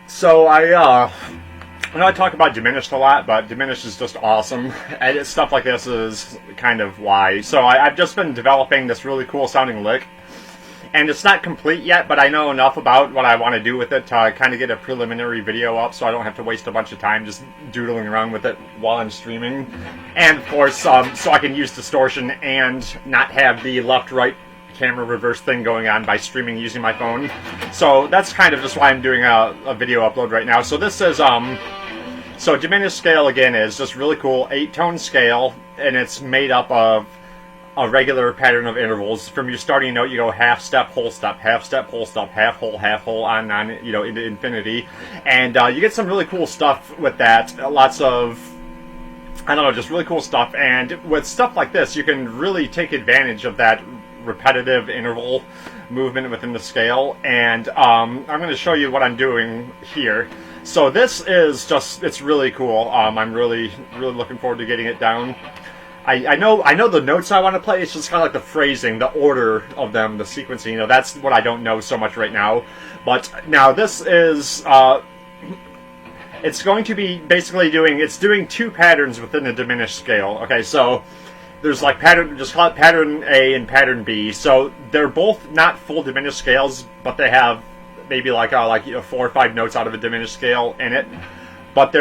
So I know I talk about Diminished a lot, but Diminished is just awesome, and stuff like this is kind of why. So I've just been developing this really cool sounding lick, and it's not complete yet, but I know enough about what I want to do with it to kind of get a preliminary video up, so I don't have to waste a bunch of time just doodling around with it while I'm streaming. And of course, so I can use distortion and not have the left-right camera reverse thing going on by streaming using my phone. So that's kind of just why I'm doing a video upload right now. So this is so diminished scale again is just really cool 8-tone scale, and it's made up of a regular pattern of intervals. From your starting note, you go half step, whole step, half step, whole step, half whole, on and on, you know, into infinity. And you get some really cool stuff with that. Lots of, I don't know, just really cool stuff. And with stuff like this, you can really take advantage of that repetitive interval movement within the scale. And I'm going to show you what I'm doing here. So this is just, it's really cool. I'm really looking forward to getting it down. I know the notes I want to play. It's just kind of like the phrasing, the order of them, the sequencing. You know, that's what I don't know so much right now. But now this is, it's going to be basically doing two patterns within the diminished scale. Okay, so there's like pattern, just call it pattern A and pattern B. So they're both not full diminished scales, but they have maybe like 4 or 5 notes out of a diminished scale in it. But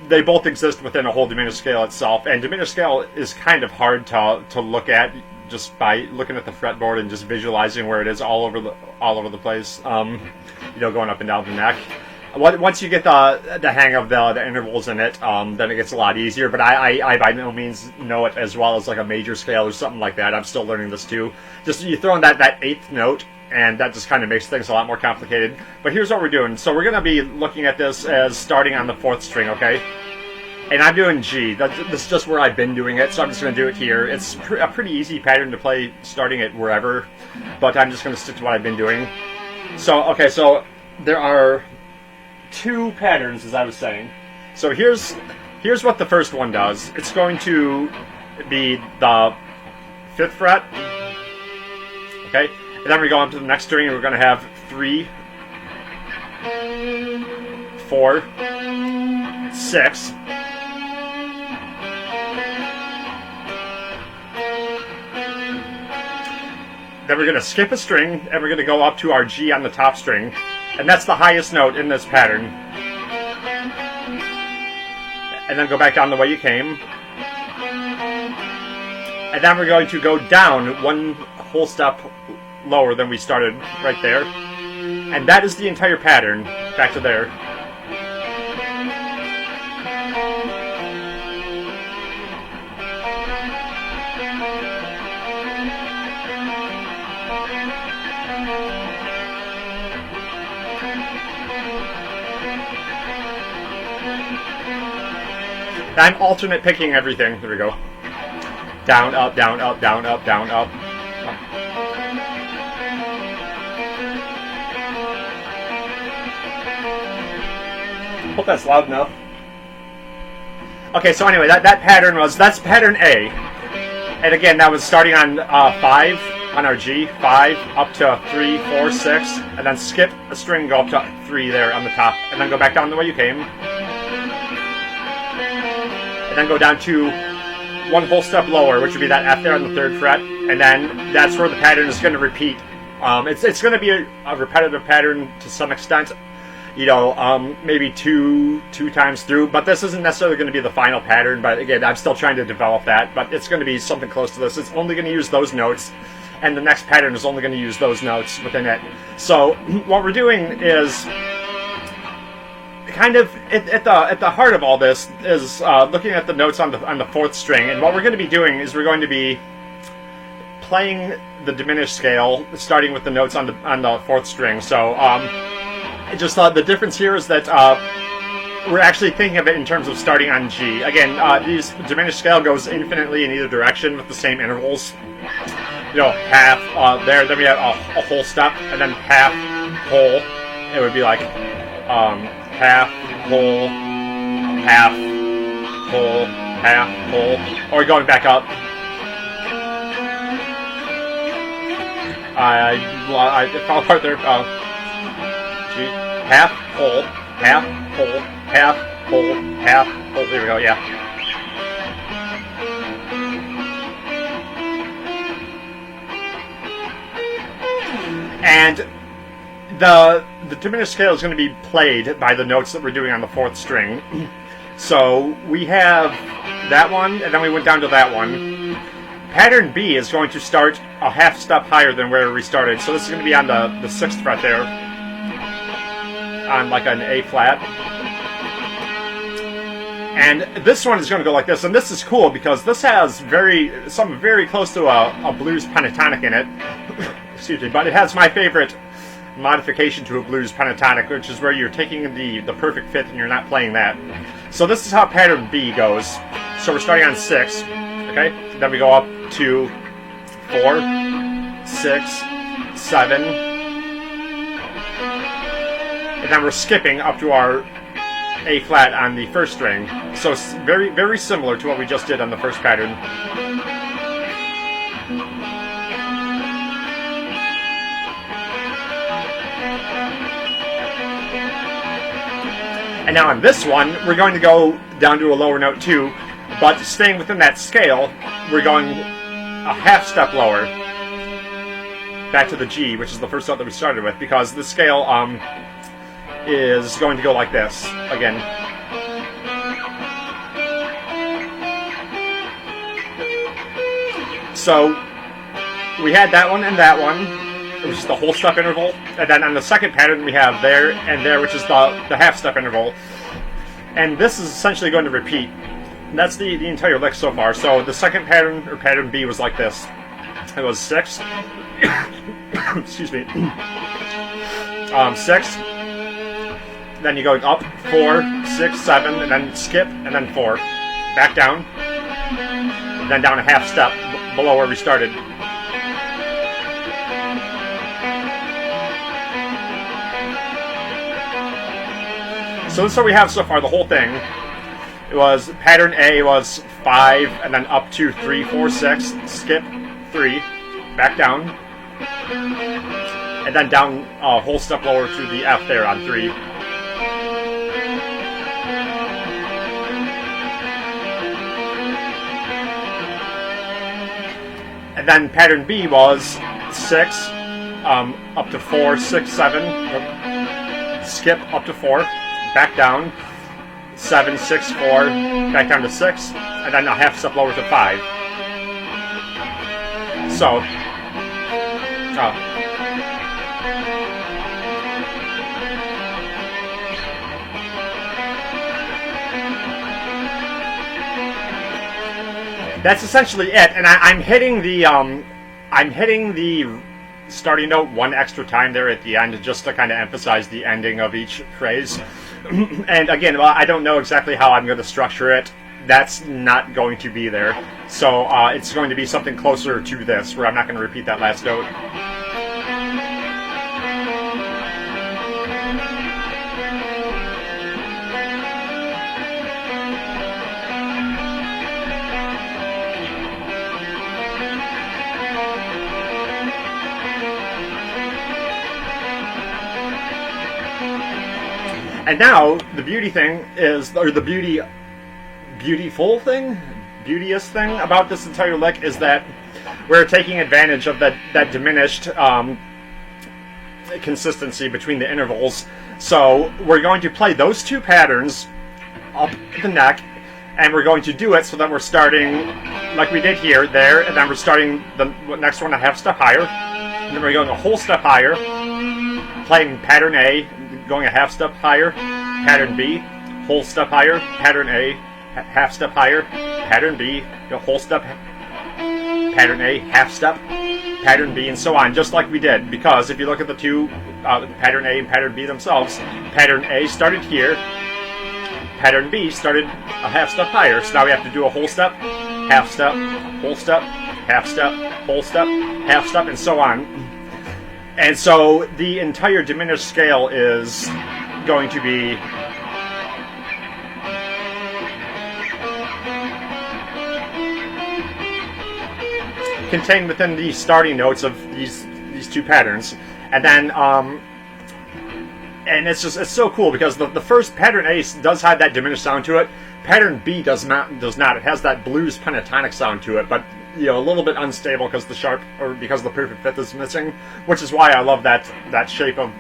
they both exist within a whole diminished scale itself. And diminished scale is kind of hard to look at just by looking at the fretboard and just visualizing where it is all over the place. You know, going up and down the neck. Once you get the hang of the intervals in it, then it gets a lot easier. But I by no means know it as well as like a major scale or something like that. I'm still learning this too. Just you throw in that 8th note, and that just kind of makes things a lot more complicated. But here's what we're doing. So we're going to be looking at this as starting on the 4th string, okay? And I'm doing G. This is just where I've been doing it, so I'm just going to do it here. It's a pretty easy pattern to play starting it wherever, but I'm just going to stick to what I've been doing. So, okay, so there are 2 patterns, as I was saying. So here's what the first one does. It's going to be the 5th fret, okay? And then we go on to the next string, and we're going to have 3, 4, 6. Then we're going to skip a string, and we're going to go up to our G on the top string. And that's the highest note in this pattern. And then go back down the way you came. And then we're going to go down 1 whole step lower than we started right there. And that is the entire pattern back to there. I'm alternate picking everything. There we go. Down, up, down, up, down, up, down, up. Hope that's loud enough. Okay, so anyway, that's pattern A. And again, that was starting on 5 on our G, 5 up to 3, 4, 6, and then skip a string, go up to 3 there on the top, and then go back down the way you came. And then go down to 1 whole step lower, which would be that F there on the 3rd fret, and then that's where the pattern is going to repeat. It's going to be a repetitive pattern to some extent, you know, maybe two times through, but this isn't necessarily going to be the final pattern. But again, I'm still trying to develop that, but it's going to be something close to this. It's only going to use those notes, and the next pattern is only going to use those notes within it. So what we're doing is kind of at the heart of all this is looking at the notes on the 4th string, and what we're going to be doing is we're going to be playing the diminished scale, starting with the notes on the 4th string. So just the difference here is that we're actually thinking of it in terms of starting on G. Again, these diminished scale goes infinitely in either direction with the same intervals. You know, half there, then we have a whole step, and then half whole. It would be like half, whole, half, whole, half, whole, or going back up. I fell apart there. G, half, whole, half, whole, half, whole, half, whole. There we go, yeah. And the diminished scale is going to be played by the notes that we're doing on the 4th string. So we have that one, and then we went down to that one. Pattern B is going to start a half step higher than where we started. So this is going to be on the 6th fret there, on like an A flat. And this one is going to go like this, and this is cool because this has something very close to a blues pentatonic in it. Excuse me, but it has my favorite modification to a blues pentatonic, which is where you're taking the perfect 5th and you're not playing that. So this is how pattern B goes. So we're starting on 6, okay? Then we go up to 4, 6, 7, and then we're skipping up to our A flat on the 1st string. So it's very, very similar to what we just did on the 1st pattern. And now on this one, we're going to go down to a lower note too, but staying within that scale, we're going a half step lower, back to the G, which is the first note that we started with, because the scale is going to go like this again. So we had that one and that one, which is the whole step interval, and then on the 2nd pattern we have there and there, which is the half step interval. And this is essentially going to repeat. And that's the entire lick so far. So the 2nd pattern, or pattern B, was like this. It was 6. Excuse me. 6. Then you go up 4, 6, 7, and then skip, and then 4. Back down. And then down a half step below where we started. So this is what we have so far, the whole thing. It was pattern A was 5, and then up to 3, 4, 6, skip 3, back down, and then down a whole step lower to the F there on 3. And then pattern B was 6, up to 4, 6, 7, skip up to 4, back down, 7, 6, 4, back down to 6, and then a half step lower to 5. So, that's essentially it. And I'm hitting the starting note one extra time there at the end, just to kind of emphasize the ending of each phrase. And again, well, I don't know exactly how I'm going to structure it. That's not going to be there. So it's going to be something closer to this, where I'm not going to repeat that last note. And now, the beauty thing is, or the beautiful thing, beauteous thing about this entire lick is that we're taking advantage of that diminished consistency between the intervals. So we're going to play those two patterns up the neck, and we're going to do it so that we're starting like we did here, there, and then we're starting the next one a half step higher, and then we're going a whole step higher, playing pattern A, going a half step higher, pattern B, whole step higher, pattern A, half step higher, pattern B, whole step, pattern A, half step, pattern B, and so on, just like we did. Because if you look at the two, pattern A and pattern B themselves, pattern A started here, pattern B started a half step higher. So now we have to do a whole step, half step, whole step, half step, whole step, half step, and so on. And so the entire diminished scale is going to be contained within the starting notes of these two patterns. And then and it's so cool because the first pattern A does have that diminished sound to it. Pattern B does not. It has that blues pentatonic sound to it, but a little bit unstable because because the perfect fifth is missing, which is why I love that shape of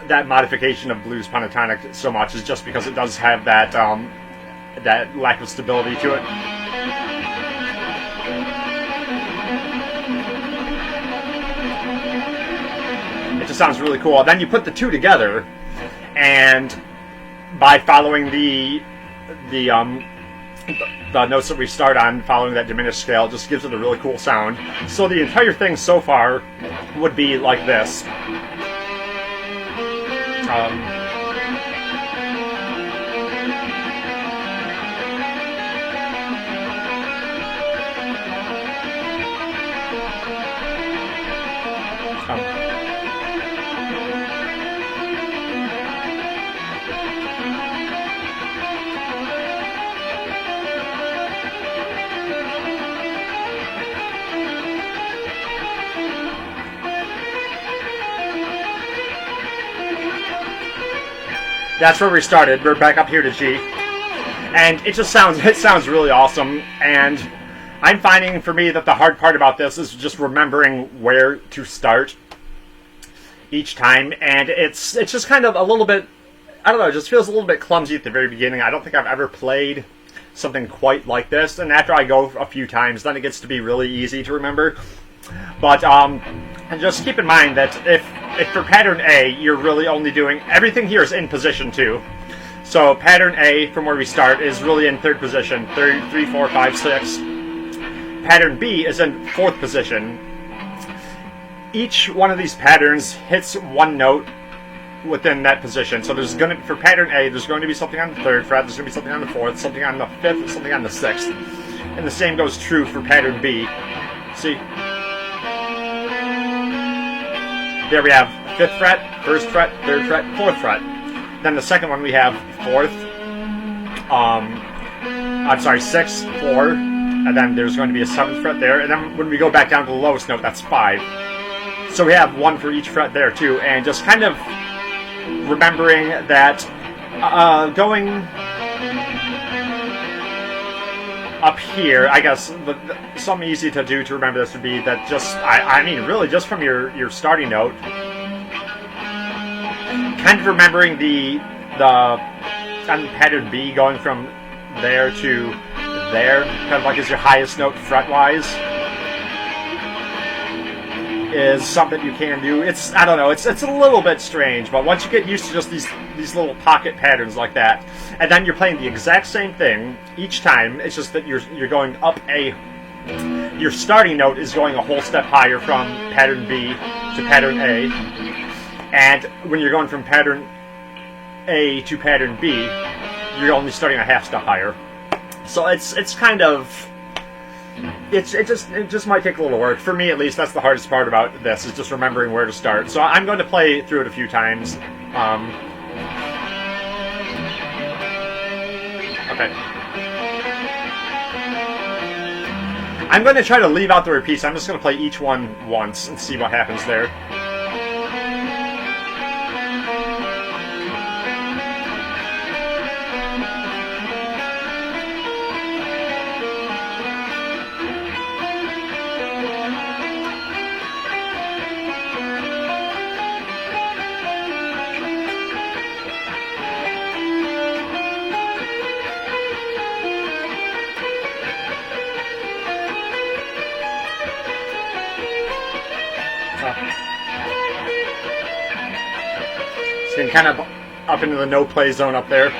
that modification of blues pentatonic so much, is just because it does have that that lack of stability to it. It just sounds really cool. Then you put the two together, and by following the notes that we start on, following that diminished scale, it just gives it a really cool sound. So the entire thing so far would be like this. That's where we started. We're back up here to G, and it sounds really awesome. And I'm finding for me that the hard part about this is just remembering where to start each time, and it's just kind of a little bit, I don't know, it just feels a little bit clumsy at the very beginning. I don't think I've ever played something quite like this, and after I go a few times, then it gets to be really easy to remember. But and just keep in mind that if for pattern A, you're really only doing, everything here is in position 2. So pattern A, from where we start, is really in 3rd position, 3, 4, 5, 6. Pattern B is in 4th position. Each one of these patterns hits one note within that position. So for pattern A, there's going to be something on the 3rd fret, there's going to be something on the 4th, something on the 5th, something on the 6th. And the same goes true for pattern B. See? There we have 5th fret, 1st fret, 3rd fret, 4th fret. Then the second one we have 4th, 6th, 4, and then there's going to be a 7th fret there. And then when we go back down to the lowest note, that's 5. So we have 1 for each fret there too. And just kind of remembering that going up here, I guess something easy to do to remember this would be that I mean really just from your starting note, kind of remembering the on pattern B, going from there to there, kind of like as your highest note fret-wise, is something you can do. I don't know, it's a little bit strange, but once you get used to just these little pocket patterns like that, and then you're playing the exact same thing each time, it's just that you're going up your starting note is going a whole step higher from pattern B to pattern A, and when you're going from pattern A to pattern B, you're only starting a half step higher. So it's kind of, it just might take a little work. For me, at least, that's the hardest part about this, is just remembering where to start. So I'm going to play through it a few times. Okay. I'm going to try to leave out the repeats. I'm just going to play each one once and see what happens there. It's getting kind of up into the no-play zone up there.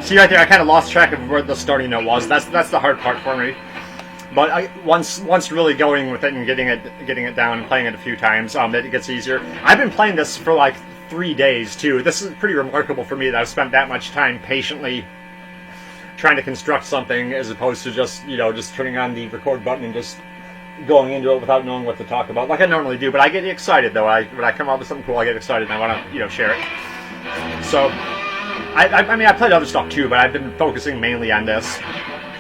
See right there, I kind of lost track of where the starting note was. That's the hard part for me. But once really going with it and getting it down and playing it a few times, it gets easier. I've been playing this for like 3 days too. This is pretty remarkable for me that I've spent that much time patiently trying to construct something, as opposed to just turning on the record button and just going into it without knowing what to talk about, like I normally do. But I get excited though. When I come up with something cool, I get excited and I want to share it. So, I mean, I played other stuff too, but I've been focusing mainly on this.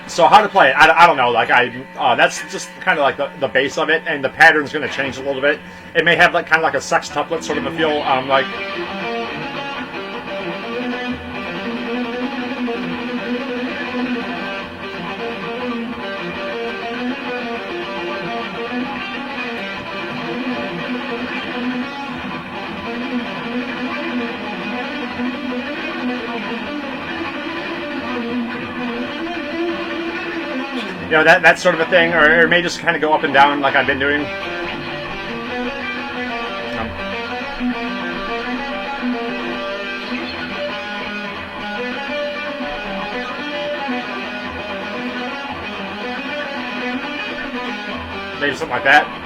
So how to play it, I don't know, like that's just kind of like the base of it, and the pattern's going to change a little bit. It may have like kind of like a sextuplet sort of a feel, like... You know, that sort of a thing, or it may just kind of go up and down like I've been doing. Maybe something like that.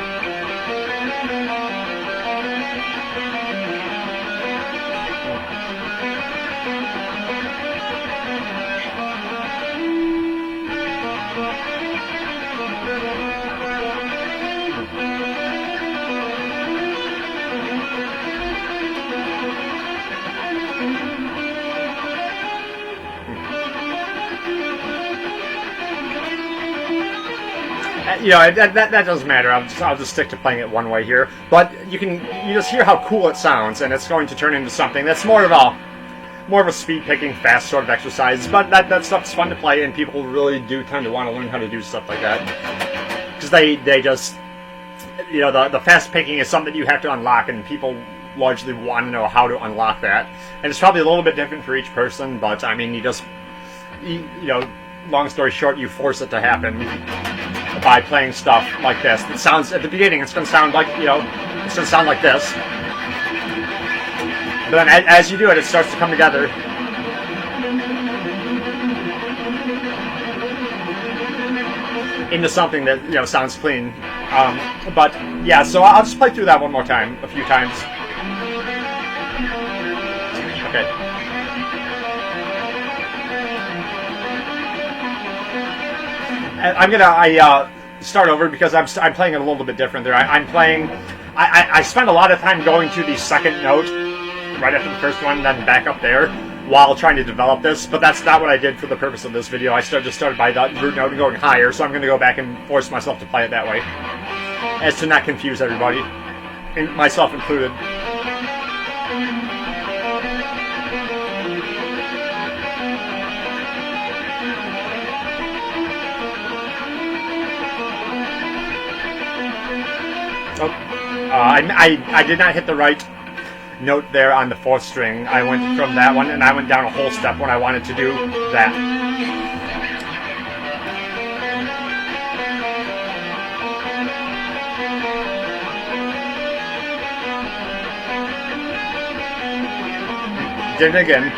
You know, that doesn't matter. I'll just stick to playing it one way here. But you just hear how cool it sounds, and it's going to turn into something that's more of a speed picking, fast sort of exercise. But that stuff's fun to play, and people really do tend to want to learn how to do stuff like that, because they just, you know, the fast picking is something you have to unlock, and people largely want to know how to unlock that. And it's probably a little bit different for each person, but I mean, you know, long story short, you force it to happen by playing stuff like this. It sounds, at the beginning, it's going to sound like, you know, it's going to sound like this. But then as you do it, it starts to come together. Into something that, you know, sounds clean. But, yeah, so I'll just play through that one more time, a few times. Okay. I'm gonna start over because I'm playing it a little bit different there. I spend a lot of time going to the second note right after the first one, and then back up there while trying to develop this. But that's not what I did for the purpose of this video. I just started by the root note and going higher. So I'm going to go back and force myself to play it that way, as to not confuse everybody, myself included. I did not hit the right note there on the fourth string. I went from that one, and I went down a whole step when I wanted to do that. Did it again.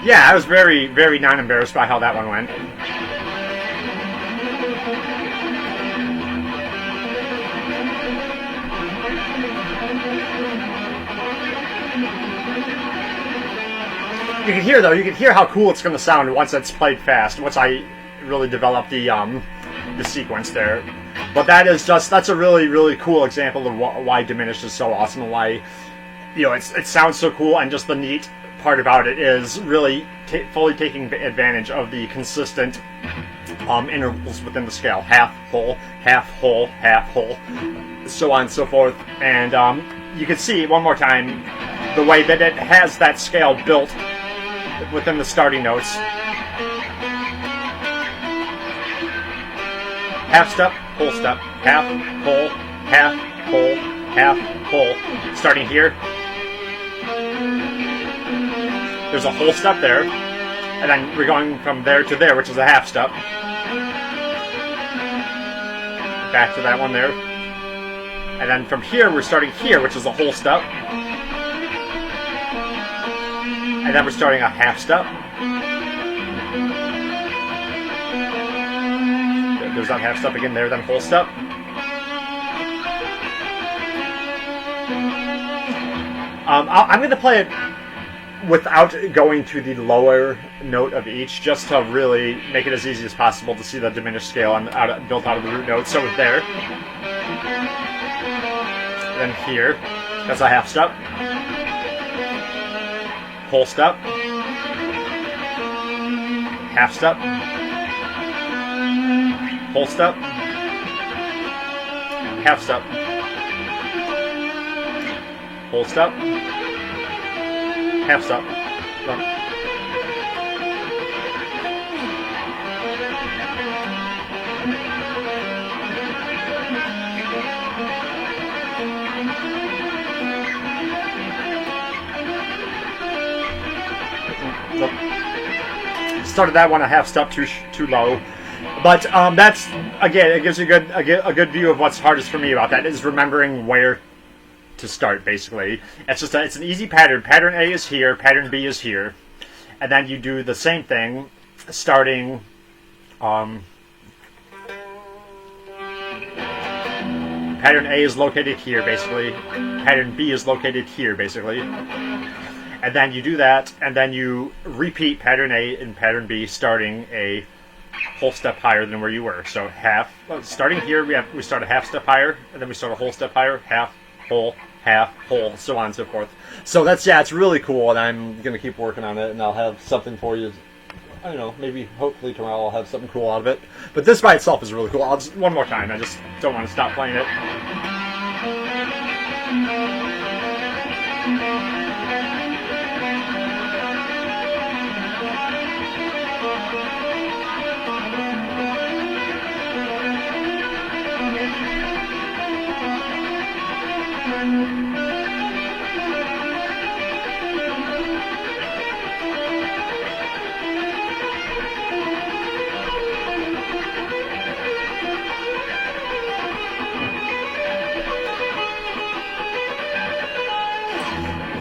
Yeah, I was very, very non-embarrassed by how that one went. You can hear how cool it's going to sound once it's played fast, once I really develop the sequence there. But that's a really, really cool example of why Diminished is so awesome, and why, you know, it sounds so cool, and just the neat part about it is really fully taking advantage of the consistent intervals within the scale. Half, whole, half, whole, half, whole, so on and so forth. And you can see, one more time, the way that it has that scale built within the starting notes. Half step, whole step, half, whole, half, whole, half, whole. Starting here. There's a whole step there, And then we're going from there to there, which is a half step. Back to that one there. And then from here, we're starting here, which is a whole step. And then we're starting a half step. There's that half step again there, then whole step. I'm going to play it without going to the lower note of each, just to really make it as easy as possible to see the diminished scale built out of the root note. So it's there. Then here, that's a half step. Whole step. Half step. Whole step. Half step. Whole step. Half step. Started that one a half step too low, but that's, again, it gives you a good view of what's hardest for me about that is remembering where to start. Basically, it's an easy pattern. Pattern A is here, pattern B is here, and then you do the same thing, starting pattern A is located here, basically. Pattern B is located here, basically. And then you do that, and then you repeat pattern A and pattern B, starting a whole step higher than where you were. So starting here, we start a half step higher, and then we start a whole step higher, half, whole, so on and so forth. So it's really cool, and I'm going to keep working on it, and I'll have something for you. I don't know, maybe, hopefully tomorrow I'll have something cool out of it. But this by itself is really cool. One more time, I just don't want to stop playing it.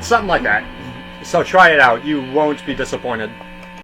Something like that. So try it out. You won't be disappointed.